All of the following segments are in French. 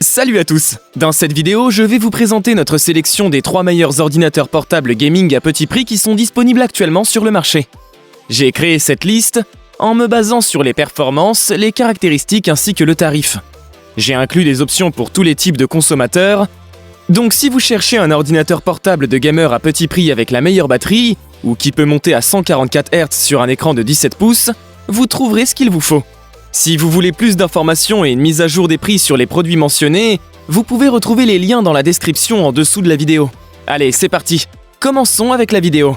Salut à tous! Dans cette vidéo, je vais vous présenter notre sélection des 3 meilleurs ordinateurs portables gaming à petit prix qui sont disponibles actuellement sur le marché. J'ai créé cette liste en me basant sur les performances, les caractéristiques ainsi que le tarif. J'ai inclus des options pour tous les types de consommateurs, donc si vous cherchez un ordinateur portable de gamer à petit prix avec la meilleure batterie, ou qui peut monter à 144 Hz sur un écran de 17 pouces, vous trouverez ce qu'il vous faut. Si vous voulez plus d'informations et une mise à jour des prix sur les produits mentionnés, vous pouvez retrouver les liens dans la description en dessous de la vidéo. Allez, c'est parti! Commençons avec la vidéo.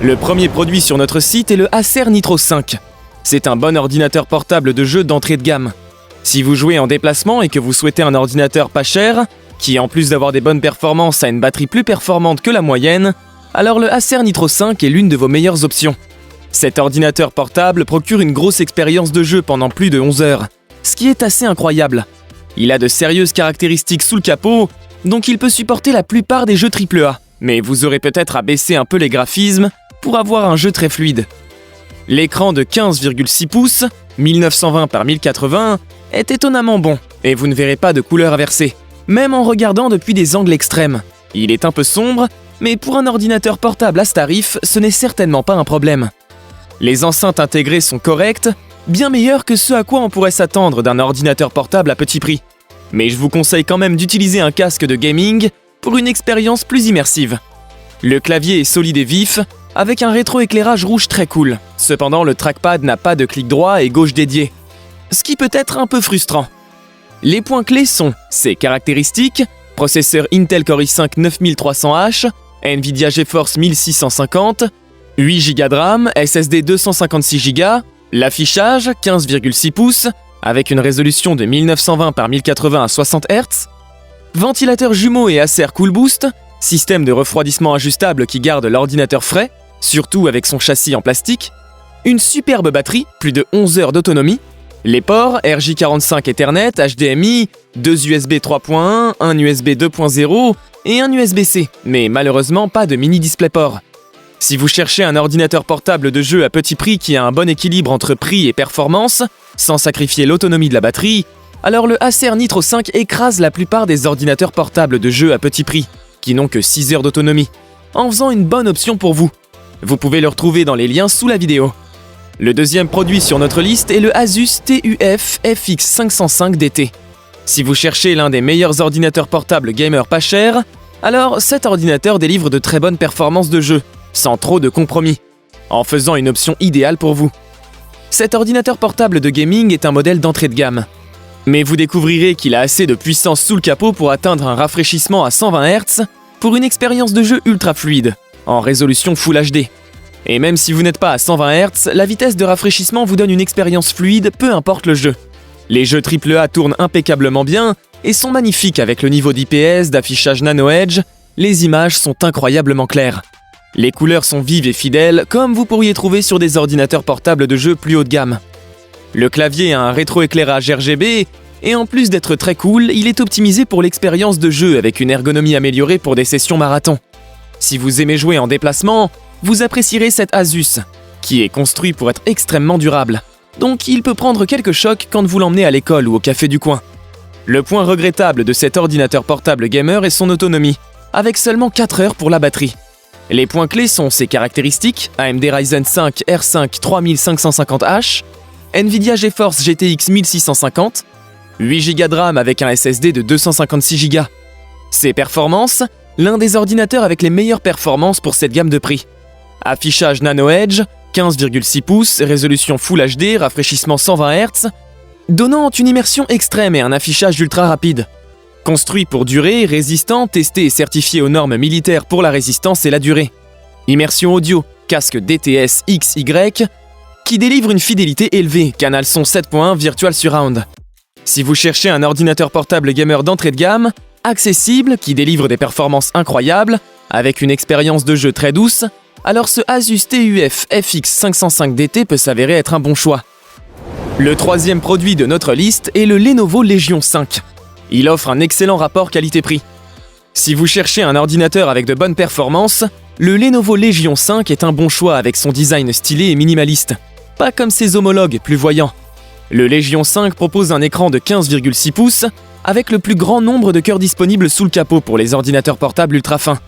Le premier produit sur notre site est le Acer Nitro 5. C'est un bon ordinateur portable de jeu d'entrée de gamme. Si vous jouez en déplacement et que vous souhaitez un ordinateur pas cher, qui en plus d'avoir des bonnes performances a une batterie plus performante que la moyenne, alors le Acer Nitro 5 est l'une de vos meilleures options. Cet ordinateur portable procure une grosse expérience de jeu pendant plus de 11 heures, ce qui est assez incroyable. Il a de sérieuses caractéristiques sous le capot, donc il peut supporter la plupart des jeux AAA, mais vous aurez peut-être à baisser un peu les graphismes pour avoir un jeu très fluide. L'écran de 15,6 pouces, 1920 par 1080, est étonnamment bon, et vous ne verrez pas de couleur inversée, même en regardant depuis des angles extrêmes. Il est un peu sombre, mais pour un ordinateur portable à ce tarif, ce n'est certainement pas un problème. Les enceintes intégrées sont correctes, bien meilleures que ce à quoi on pourrait s'attendre d'un ordinateur portable à petit prix. Mais je vous conseille quand même d'utiliser un casque de gaming pour une expérience plus immersive. Le clavier est solide et vif, avec un rétroéclairage rouge très cool. Cependant, le trackpad n'a pas de clic droit et gauche dédié, ce qui peut être un peu frustrant. Les points clés sont ses caractéristiques, processeur Intel Core i5 9300H, Nvidia GeForce 1650, 8 Go de RAM, SSD 256 Go, l'affichage 15,6 pouces avec une résolution de 1920 par 1080 à 60 Hz, ventilateur jumeau et Acer Cool Boost, système de refroidissement ajustable qui garde l'ordinateur frais, surtout avec son châssis en plastique, une superbe batterie, plus de 11 heures d'autonomie, les ports RJ45 Ethernet, HDMI, 2 USB 3.1, un USB 2.0 et un USB-C, mais malheureusement pas de mini DisplayPort. Si vous cherchez un ordinateur portable de jeu à petit prix qui a un bon équilibre entre prix et performance, sans sacrifier l'autonomie de la batterie, alors le Acer Nitro 5 écrase la plupart des ordinateurs portables de jeu à petit prix, qui n'ont que 6 heures d'autonomie, en faisant une bonne option pour vous. Vous pouvez le retrouver dans les liens sous la vidéo. Le deuxième produit sur notre liste est le Asus TUF FX505 DT. Si vous cherchez l'un des meilleurs ordinateurs portables gamer pas chers, alors cet ordinateur délivre de très bonnes performances de jeu, sans trop de compromis, en faisant une option idéale pour vous. Cet ordinateur portable de gaming est un modèle d'entrée de gamme, mais vous découvrirez qu'il a assez de puissance sous le capot pour atteindre un rafraîchissement à 120 Hz pour une expérience de jeu ultra fluide, en résolution Full HD. Et même si vous n'êtes pas à 120 Hz, la vitesse de rafraîchissement vous donne une expérience fluide, peu importe le jeu. Les jeux AAA tournent impeccablement bien et sont magnifiques avec le niveau d'IPS, d'affichage Nano Edge, les images sont incroyablement claires. Les couleurs sont vives et fidèles, comme vous pourriez trouver sur des ordinateurs portables de jeu plus haut de gamme. Le clavier a un rétroéclairage RGB, et en plus d'être très cool, il est optimisé pour l'expérience de jeu avec une ergonomie améliorée pour des sessions marathon. Si vous aimez jouer en déplacement, vous apprécierez cet Asus, qui est construit pour être extrêmement durable. Donc il peut prendre quelques chocs quand vous l'emmenez à l'école ou au café du coin. Le point regrettable de cet ordinateur portable gamer est son autonomie, avec seulement 4 heures pour la batterie. Les points clés sont ses caractéristiques, AMD Ryzen 5 R5 3550H, Nvidia GeForce GTX 1650, 8 Go de RAM avec un SSD de 256 Go. Ses performances, l'un des ordinateurs avec les meilleures performances pour cette gamme de prix. Affichage Nano Edge, 15,6 pouces, résolution Full HD, rafraîchissement 120 Hz, donnant une immersion extrême et un affichage ultra rapide. Construit pour durer, résistant, testé et certifié aux normes militaires pour la résistance et la durée. Immersion audio, casque DTS XY, qui délivre une fidélité élevée, canal son 7.1 Virtual Surround. Si vous cherchez un ordinateur portable gamer d'entrée de gamme, accessible, qui délivre des performances incroyables, avec une expérience de jeu très douce, alors ce Asus TUF FX505 DT peut s'avérer être un bon choix. Le troisième produit de notre liste est le Lenovo Legion 5. Il offre un excellent rapport qualité-prix. Si vous cherchez un ordinateur avec de bonnes performances, le Lenovo Legion 5 est un bon choix avec son design stylé et minimaliste, pas comme ses homologues plus voyants. Le Legion 5 propose un écran de 15,6 pouces avec le plus grand nombre de cœurs disponibles sous le capot pour les ordinateurs portables ultra fins.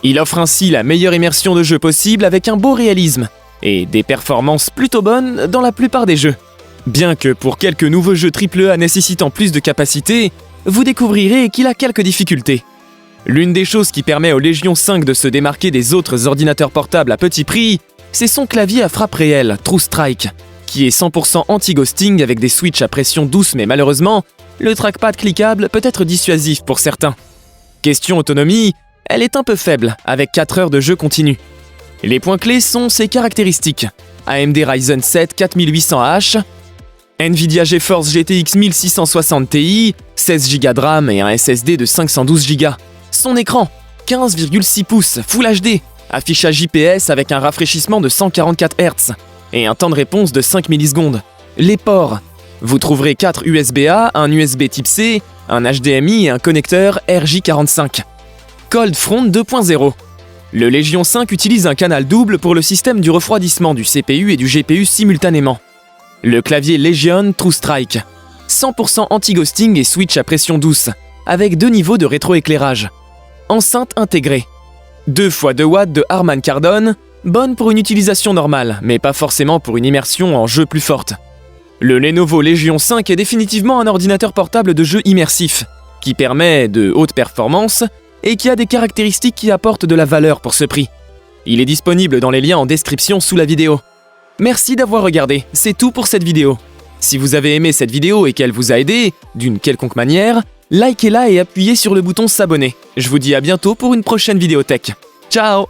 Il offre ainsi la meilleure immersion de jeu possible avec un beau réalisme et des performances plutôt bonnes dans la plupart des jeux. Bien que pour quelques nouveaux jeux AAA nécessitant plus de capacité, vous découvrirez qu'il a quelques difficultés. L'une des choses qui permet au Legion 5 de se démarquer des autres ordinateurs portables à petit prix, c'est son clavier à frappe réelle, True Strike, qui est 100% anti-ghosting avec des switches à pression douce, mais malheureusement, le trackpad cliquable peut être dissuasif pour certains. Question autonomie, elle est un peu faible, avec 4 heures de jeu continu. Les points clés sont ses caractéristiques. AMD Ryzen 7 4800H, Nvidia GeForce GTX 1660 Ti, 16 Go de RAM et un SSD de 512 Go. Son écran, 15,6 pouces, Full HD, affichage IPS avec un rafraîchissement de 144 Hz et un temps de réponse de 5 millisecondes. Les ports, vous trouverez 4 USB-A, un USB type C, un HDMI et un connecteur RJ45. Cold Front 2.0. Le Legion 5 utilise un canal double pour le système du refroidissement du CPU et du GPU simultanément. Le clavier Legion True Strike, 100% anti-ghosting et switch à pression douce, avec 2 niveaux de rétroéclairage. Enceinte intégrée. 2 x 2 watts de Harman Kardon, bonne pour une utilisation normale, mais pas forcément pour une immersion en jeu plus forte. Le Lenovo Legion 5 est définitivement un ordinateur portable de jeu immersif, qui permet de haute performance et qui a des caractéristiques qui apportent de la valeur pour ce prix. Il est disponible dans les liens en description sous la vidéo. Merci d'avoir regardé, c'est tout pour cette vidéo. Si vous avez aimé cette vidéo et qu'elle vous a aidé, d'une quelconque manière, likez-la et appuyez sur le bouton s'abonner. Je vous dis à bientôt pour une prochaine vidéo tech. Ciao!